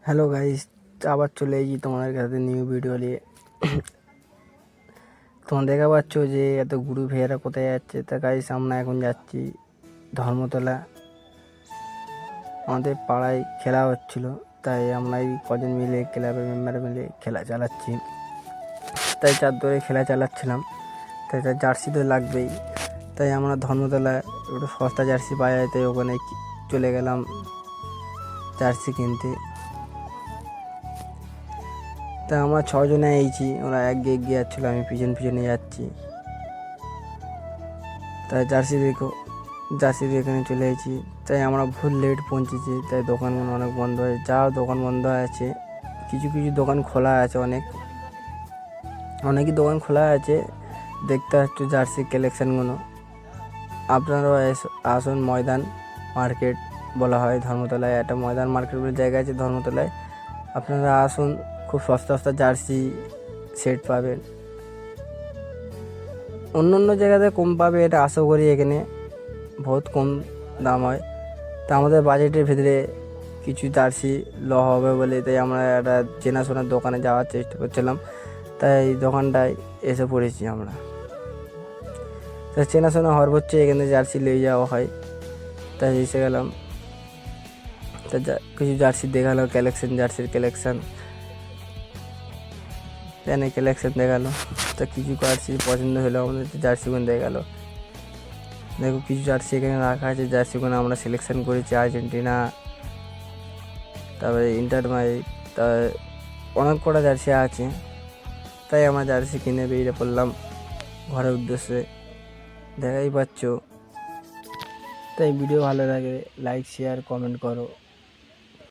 Hello guys, আবার চলে এসেছি তোমাদের কাছে নিউ ভিডিও নিয়ে। তোমরা দেখা পাচ্ছ যে এত গুরু ভাইয়েরা কোথায় যাচ্ছে। তা গাইস, আমরা এখন যাচ্ছি ধর্মতলা। আমাদের পাড়ায় খেলা হচ্ছিল, তাই আমরা এই কজন মিলে ক্লাবের মেম্বার মিলে খেলা চালাচ্ছি। তাই চার দৌড়ে খেলা চালাচ্ছিলাম, তাই তার জার্সি তো লাগবেই। তাই আমরা ধর্মতলা একটু সস্তা জার্সি পাওয়া যায়, তাই ওখানে চলে গেলাম জার্সি কিনতে। তা আমরা ছজনে আইছি, ওরা এগিয়ে এগিয়ে যাচ্ছিলো, আমি পিছনে যাচ্ছি। তাই জার্সি দিয়ে এখানে চলে এসেছি। তাই আমরা ভুল লেট পৌঁছেছি, তাই দোকানগুলো অনেক বন্ধ হয়েছে। যা দোকান বন্ধ আছে, কিছু কিছু দোকান খোলা আছে, অনেকই দোকান খোলা আছে। দেখতে পাচ্ছ জার্সি কালেকশানগুলো। আপনারাও আসুন, ময়দান মার্কেট বলা হয় ধর্মতলায়। একটা ময়দান মার্কেট বলে জায়গা আছে ধর্মতলায়। আপনারা আসুন, খুব সস্তা সস্তা জার্সি সেট পাবেন। অন্য অন্য জায়গাতে কম পাবে, এটা আশা করি এখানে বহুত কম দাম হয়। তা আমাদের বাজেটের ভিতরে কিছু জার্সি হবে বলে, তাই আমরা একটা চেনাশোনার দোকানে যাওয়ার চেষ্টা করছিলাম। তাই এই দোকানটায় এসে পড়েছি আমরা। তাই চেনাশোনা হওয়ার হচ্ছে এখানে জার্সি নিয়ে যাওয়া হয়, তাই এসে গেলাম। তা কিছু জার্সি দেখালো, জার্সির কালেকশান দেখালো। তা কিছু জার্সি পছন্দ হলো আমাদের, জার্সিগুলো দেখালো। দেখো কিছু জার্সি এখানে রাখা আছে, জার্সিগুলো আমরা সিলেকশন করেছি। আর্জেন্টিনা, তারপরে ইন্টার মাই, তার অনেক কটা জার্সি আছে। তাই আমরা জার্সি কিনে বেরিয়ে পড়লাম ঘরের উদ্দেশ্যে। দেখাই পাচ্ছ। তাই ভিডিও ভালো লাগে লাইক শেয়ার কমেন্ট করো।